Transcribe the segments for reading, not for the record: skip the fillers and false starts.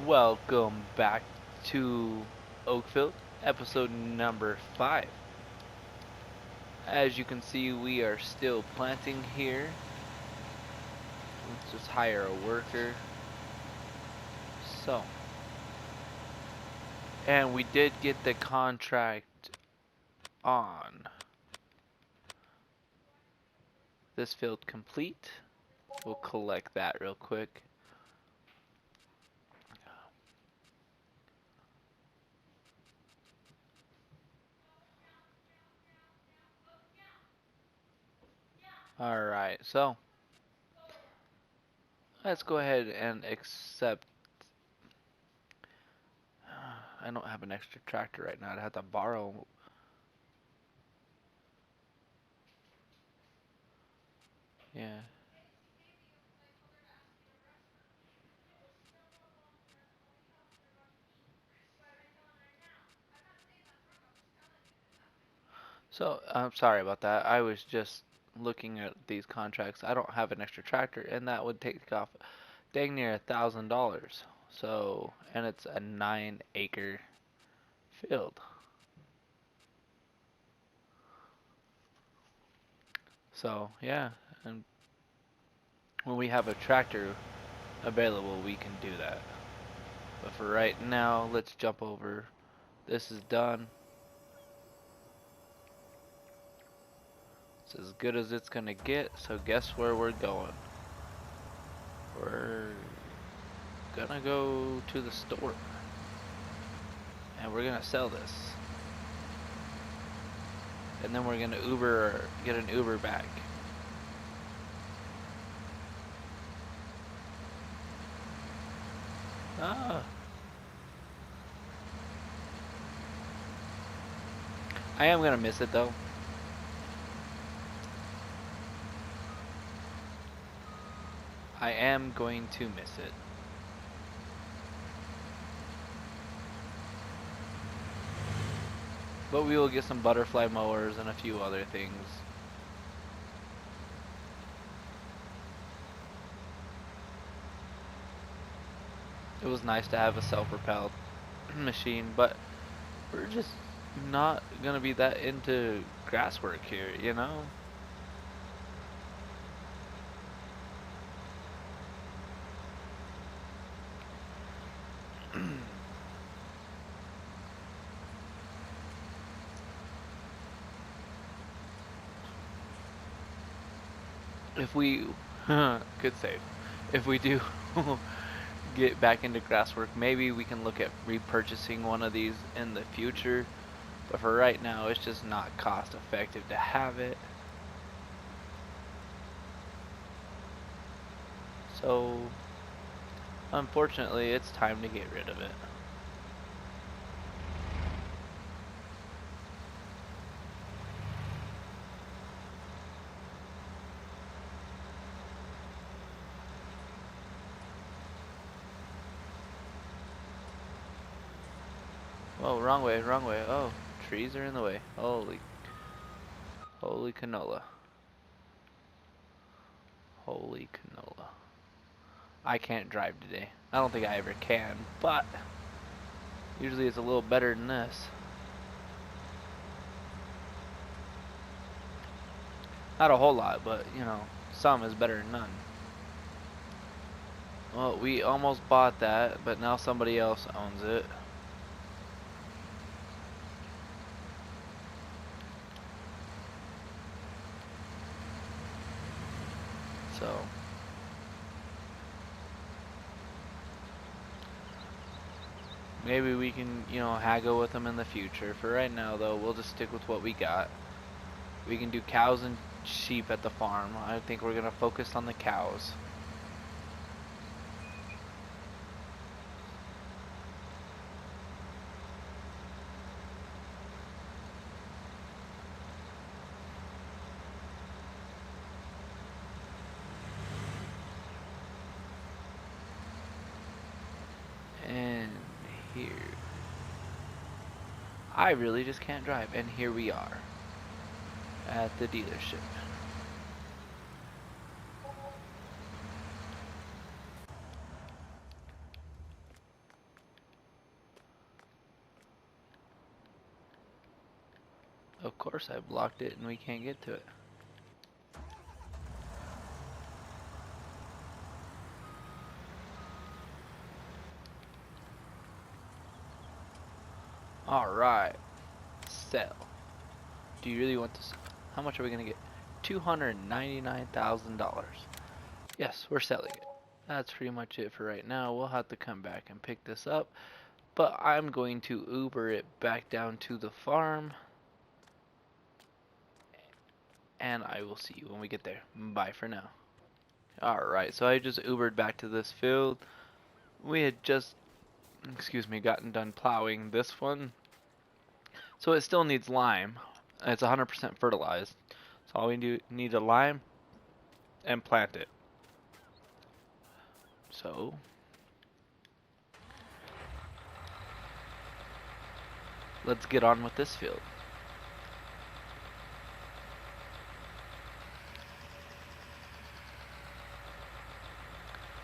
Welcome back to Oakfield, episode number 5. As you can see, we are still planting here. Let's just hire a worker. So, and we did get the contract on this field complete. We'll collect that real quick. Alright, so let's go ahead and accept. I don't have an extra tractor right now. I'd have to borrow. Yeah. So, I'm sorry about that. I was just looking at these contracts. I don't have an extra tractor, and that would take off dang near $1,000. So, and it's a 9-acre field. So, yeah, and when we have a tractor available, we can do that. But for right now, let's jump over. This is done. It's as good as it's gonna get. So, guess where we're going? We're gonna go to the store. And we're gonna sell this. And then we're gonna get an Uber back. Ah. I am gonna miss it though. I am going to miss it. But we will get some butterfly mowers and a few other things. It was nice to have a self-propelled machine, but we're just not gonna be that into grass work here, you know? If we good save. If we do get back into grass work, maybe we can look at repurchasing one of these in the future. But for right now, it's just not cost effective to have it. So, unfortunately, it's time to get rid of it. Whoa, wrong way, wrong way. Oh, trees are in the way. Holy canola. Holy canola. I can't drive today. I don't think I ever can, but usually it's a little better than this. Not a whole lot, but you know, some is better than none. Well, we almost bought that, but now somebody else owns it. So maybe we can, you know, haggle with them in the future. For right now, though, we'll just stick with what we got. We can do cows and sheep at the farm. I think we're gonna focus on the cows. And here, I really just can't drive. And here we are at the dealership. Of course I blocked it and we can't get to it. Alright. Sell. Do you really want to sell? How much are we going to get? $299,000. Yes, we're selling it. That's pretty much it for right now. We'll have to come back and pick this up. But I'm going to Uber it back down to the farm. And I will see you when we get there. Bye for now. Alright, so I just Ubered back to this field. We had just, gotten done plowing this one. So it still needs lime. It's 100% fertilized. So all we need a lime and plant it. So let's get on with this field.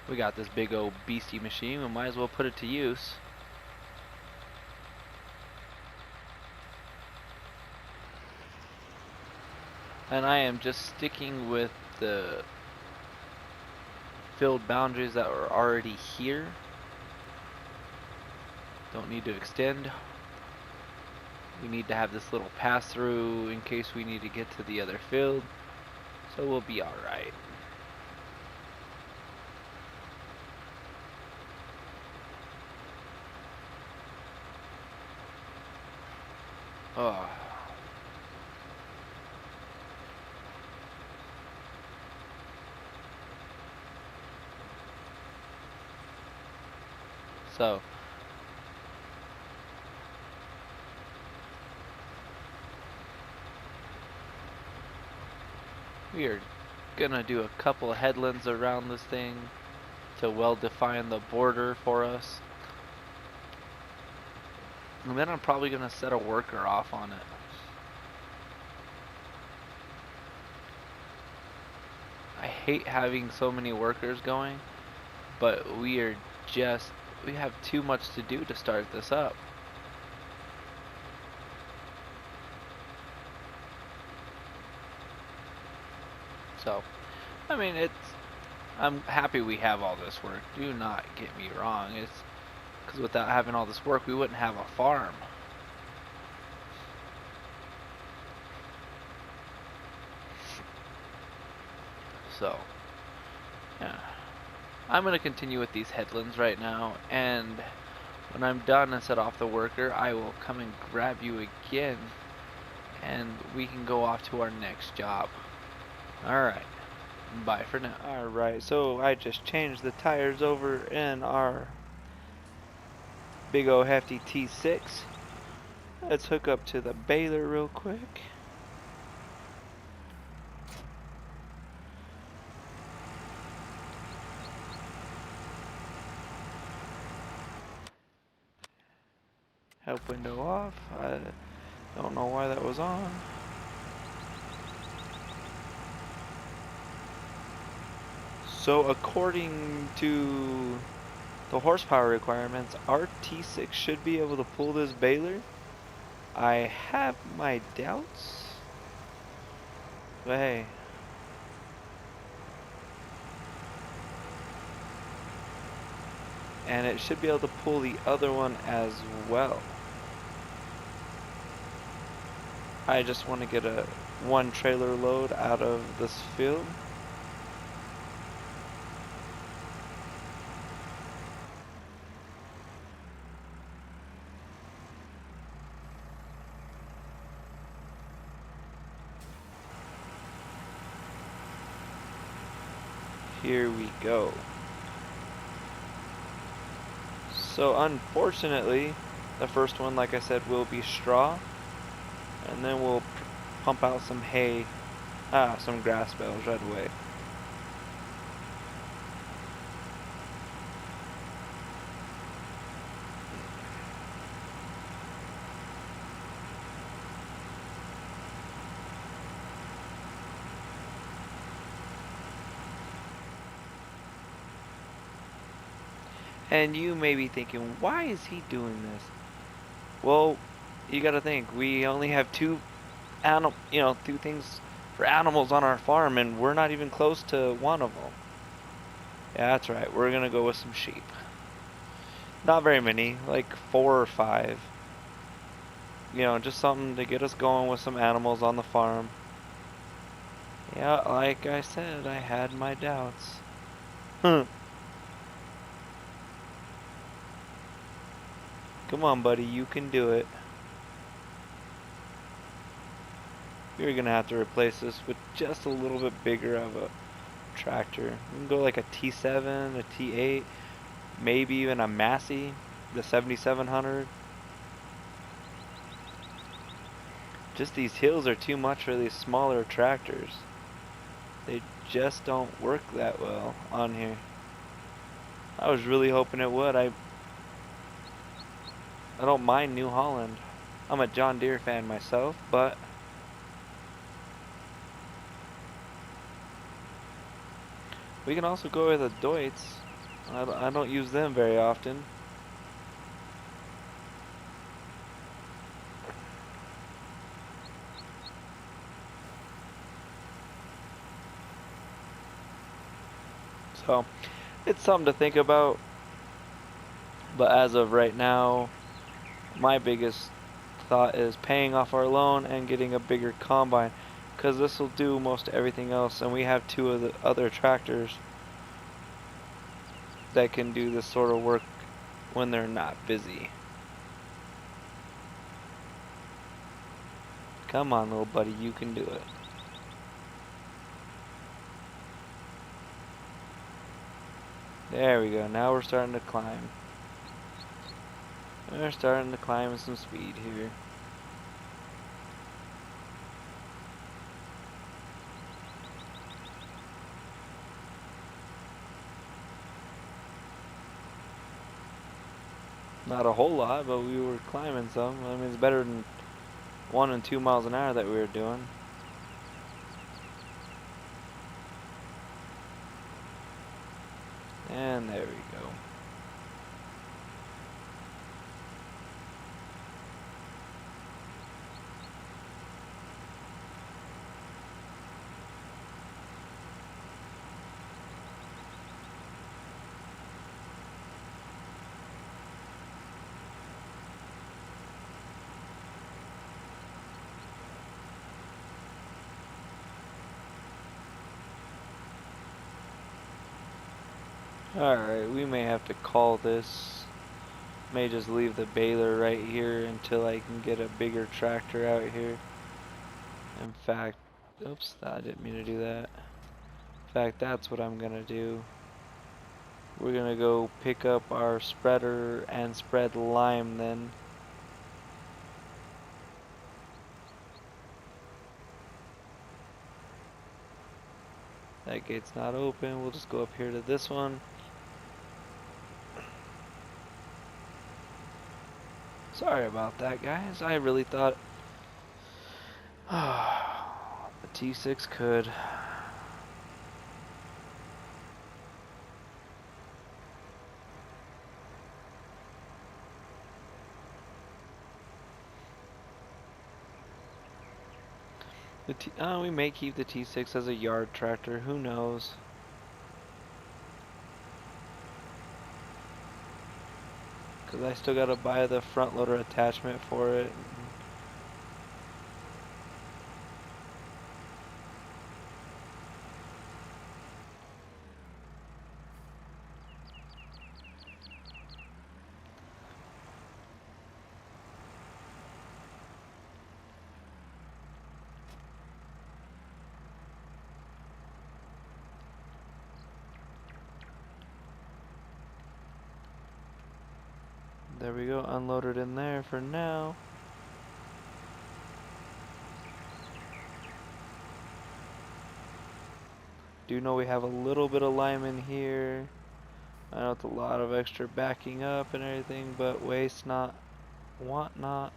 We got this big old beastie machine. We might as well put it to use. And I am just sticking with the field boundaries that were already here. Don't need to extend. We need to have this little pass through in case we need to get to the other field. So we'll be alright. Oh. So we are gonna do a couple of headlands around this thing to well define the border for us. And then I'm probably gonna set a worker off on it. I hate having so many workers going, but we have too much to do to start this up. So, I mean, I'm happy we have all this work. Do not get me wrong. It's because without having all this work, we wouldn't have a farm. So, yeah. I'm going to continue with these headlands right now, and when I'm done and set off the worker, I will come and grab you again, and we can go off to our next job. Alright, bye for now. Alright, so I just changed the tires over in our big ol' hefty T6. Let's hook up to the baler real quick. Help window off. I don't know why that was on. So according to the horsepower requirements, our T6 should be able to pull this baler. I have my doubts, but hey. And it should be able to pull the other one as well. I just want to get one trailer load out of this field. Here we go. So unfortunately, the first one, like I said, will be straw. And then we'll pump out some hay, some grass bales right away. And you may be thinking, why is he doing this? Well, you gotta think, we only have two do things for animals on our farm, and we're not even close to one of them. Yeah, that's right. We're gonna go with some sheep. Not very many, like 4 or 5. Just something to get us going with some animals on the farm. Yeah, like I said, I had my doubts. Come on, buddy, you can do it. You're gonna have to replace this with just a little bit bigger of a tractor. We can go like a T7, a T8, maybe even a Massey, the 7700. Just these hills are too much for these smaller tractors. They just don't work that well on here. I was really hoping it would. I don't mind New Holland. I'm a John Deere fan myself, but we can also go with the Deutz. I don't use them very often. So, it's something to think about. But as of right now, my biggest thought is paying off our loan and getting a bigger combine, because this will do most everything else, and we have 2 of the other tractors that can do this sort of work when they're not busy. Come on, little buddy, you can do it. There we go. Now we're starting to climb. We're starting to climb with some speed here. Not a whole lot, but we were climbing some. I mean, it's better than 1 and 2 miles an hour that we were doing. And there we go. Alright, we may have to call this. May just leave the baler right here until I can get a bigger tractor out here. In fact, oops, I didn't mean to do that. In fact, that's what I'm gonna do. We're gonna go pick up our spreader and spread lime then. That gate's not open. We'll just go up here to this one. Sorry about that, guys. I really thought the T6 could. We may keep the T6 as a yard tractor. Who knows? Because I still gotta buy the front loader attachment for it. There we go, unloaded in there for now. Do know we have a little bit of lime in here. I know it's a lot of extra backing up and everything, but waste not, want not.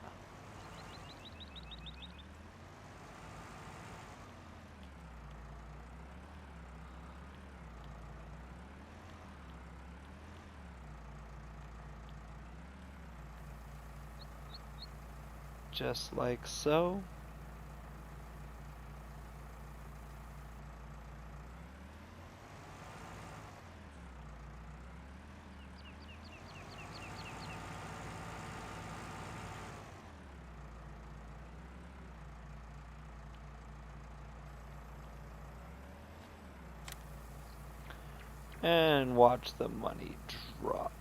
Just like so. And watch the money drop.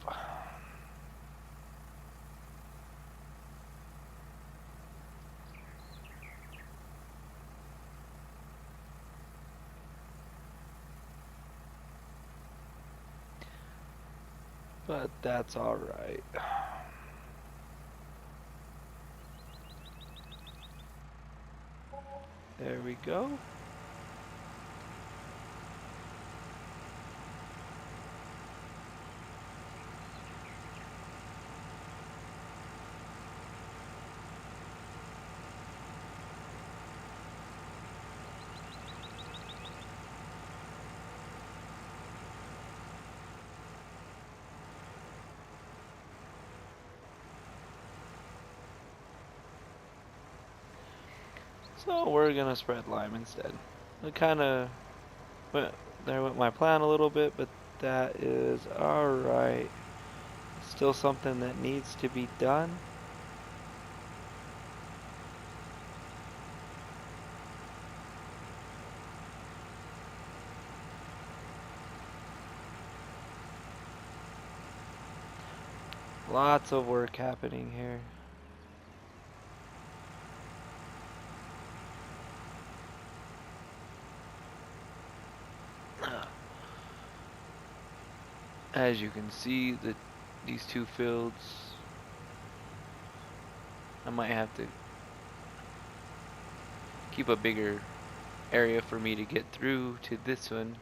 But that's alright. There we go. So we're gonna spread lime instead. It kinda went, there went my plan a little bit, but that is alright. Still something that needs to be done. Lots of work happening here. As you can see, these two fields, I might have to keep a bigger area for me to get through to this one.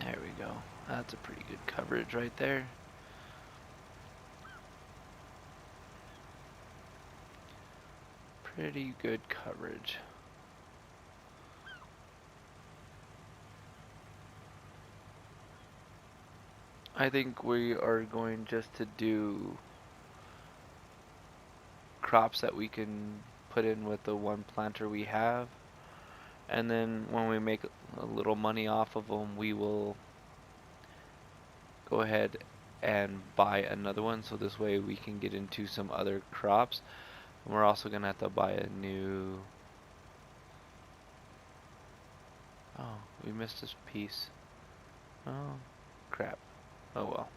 There we go. That's a pretty good coverage right there. Pretty good coverage. I think we are going just to do crops that we can put in with the one planter we have, and then when we make a little money off of them, we will go ahead and buy another one, so this way we can get into some other crops. And we're also gonna have to buy a new, oh, we missed this piece. Oh crap. Oh well.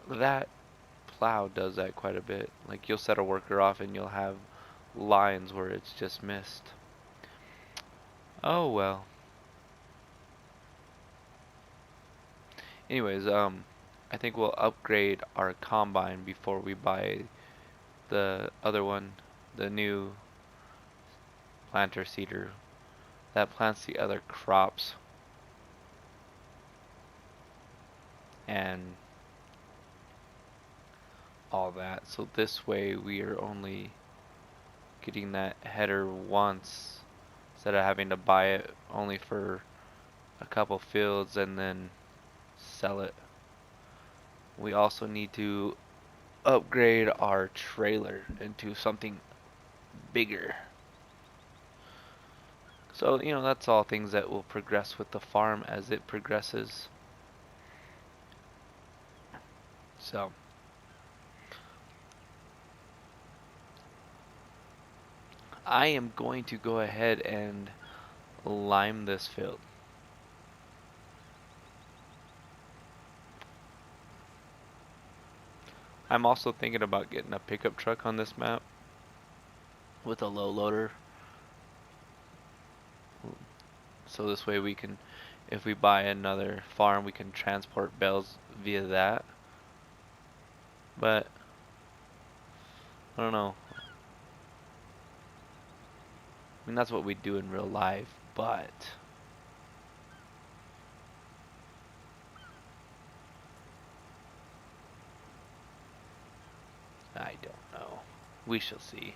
That plow does that quite a bit. Like, you'll set a worker off and you'll have lines where it's just missed. Oh well. Anyways, I think we'll upgrade our combine before we buy the other one, the new planter seeder that plants the other crops. And all that. So this way we are only getting that header once instead of having to buy it only for a couple fields and then sell it. We also need to upgrade our trailer into something bigger. So, you know, that's all things that will progress with the farm as it progresses. So, I am going to go ahead and lime this field. I'm also thinking about getting a pickup truck on this map with a low loader. So this way we can, if we buy another farm, we can transport bales via that. But, I don't know. I mean, that's what we do in real life, but I don't know. We shall see.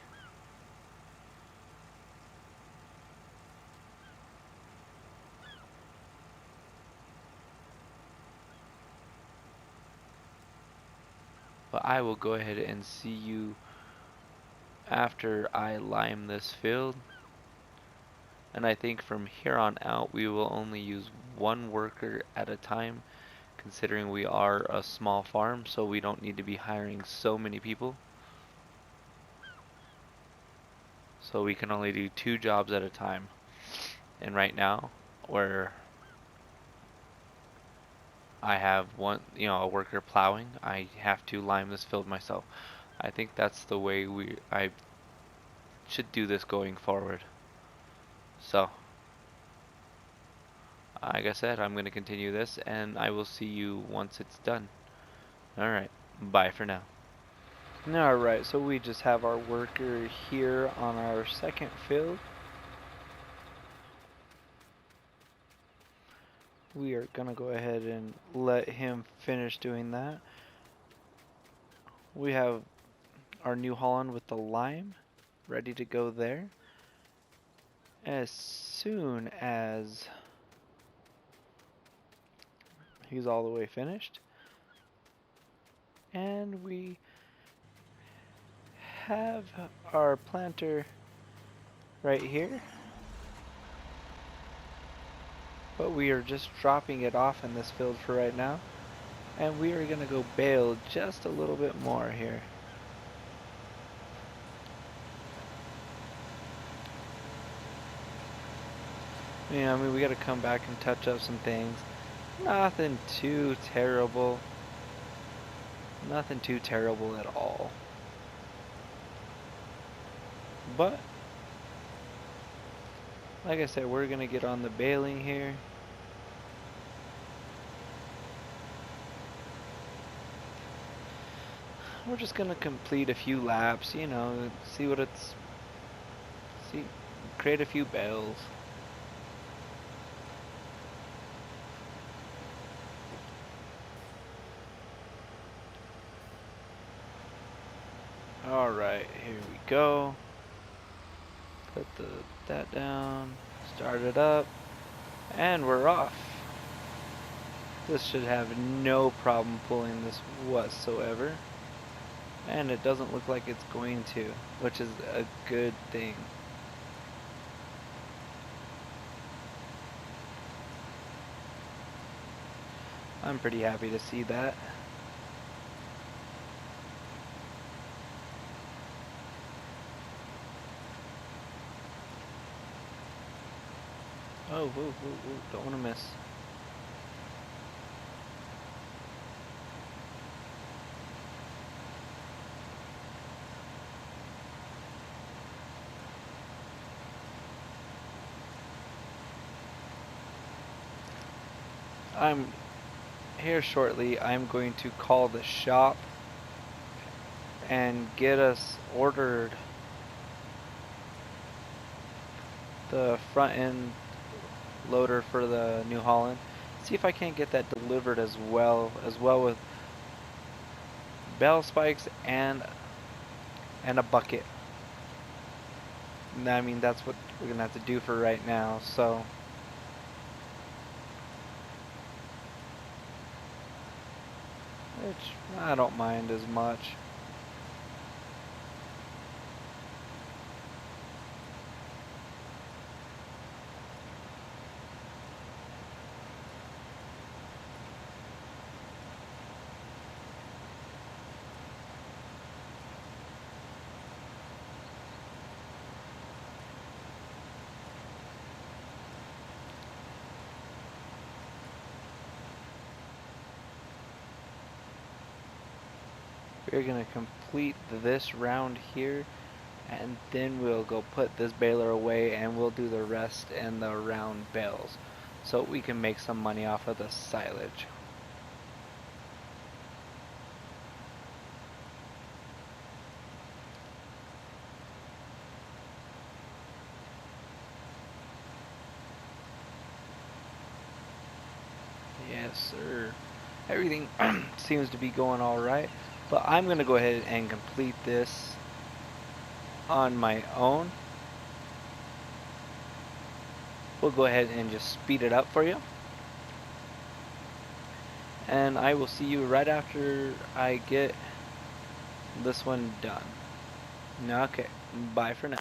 But I will go ahead and see you after I lime this field. And I think from here on out we will only use one worker at a time, considering we are a small farm, so we don't need to be hiring so many people. So we can only do 2 jobs at a time. And right now, where I have a worker plowing, I have to lime this field myself. I think that's the way I should do this going forward. So, like I said, I'm going to continue this, and I will see you once it's done. Alright, bye for now. Alright, so we just have our worker here on our second field. We are going to go ahead and let him finish doing that. We have our New Holland with the lime ready to go there. As soon as he's all the way finished, and we have our planter right here, but we are just dropping it off in this field for right now, and we are gonna go bale just a little bit more here. I mean, we gotta come back and touch up some things. Nothing too terrible. Nothing too terrible at all. But, like I said, we're gonna get on the baling here. We're just gonna complete a few laps, create a few bales. Alright, here we go. Put that down, start it up, and we're off. This should have no problem pulling this whatsoever. And it doesn't look like it's going to, which is a good thing. I'm pretty happy to see that. Oh, whoa, don't want to miss. I'm here shortly. I'm going to call the shop and get us ordered the front end loader for the New Holland. See if I can't get that delivered as well with bell spikes and a bucket. I mean, that's what we're gonna have to do for right now, so which I don't mind as much. We're gonna complete this round here, and then we'll go put this baler away, and we'll do the rest in the round bales, so we can make some money off of the silage. Yes, sir. Everything seems to be going all right. But I'm going to go ahead and complete this on my own. We'll go ahead and just speed it up for you. And I will see you right after I get this one done. Okay, bye for now.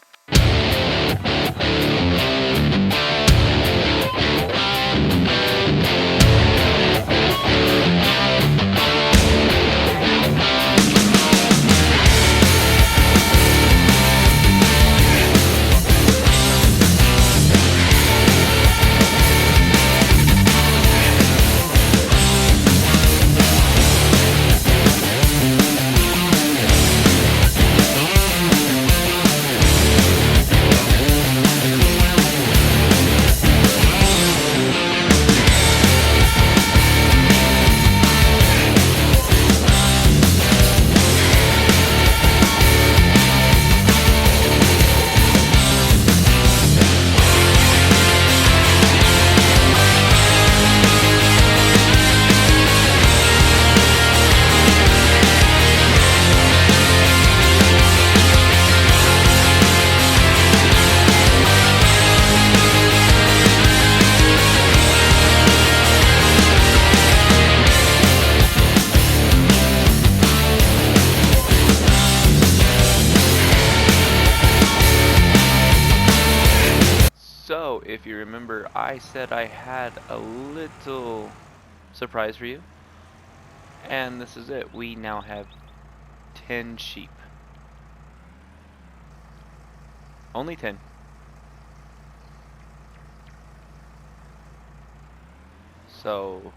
if you remember, I said I had a little surprise for you. And this is it. We now have 10 sheep. Only 10. So,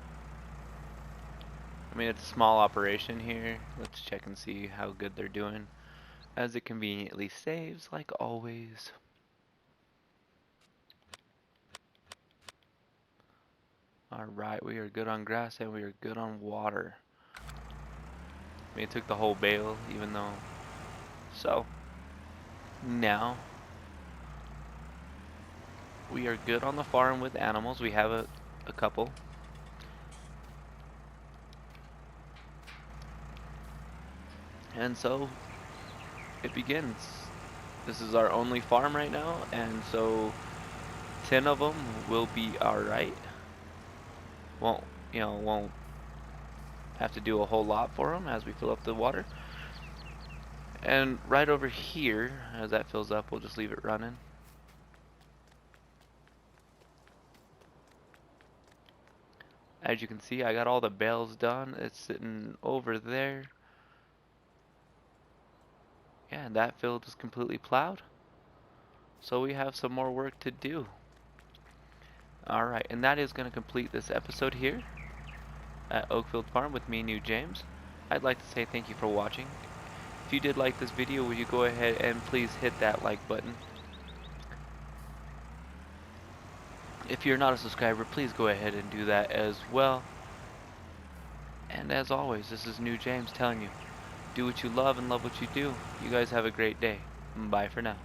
I mean, it's a small operation here. Let's check and see how good they're doing. As it conveniently saves, like always. Alright, we are good on grass and we are good on water. I mean, it took the whole bale, even though... So, now, we are good on the farm with animals. We have a couple. And so, it begins. This is our only farm right now, and so 10 of them will be alright. Won't have to do a whole lot for them as we fill up the water. And right over here, as that fills up, we'll just leave it running. As you can see, I got all the bales done. It's sitting over there. Yeah, and that field is completely plowed. So we have some more work to do. Alright, and that is going to complete this episode here at Oakfield Farm with me, New James. I'd like to say thank you for watching. If you did like this video, will you go ahead and please hit that like button. If you're not a subscriber, please go ahead and do that as well. And as always, this is New James telling you, do what you love and love what you do. You guys have a great day. Bye for now.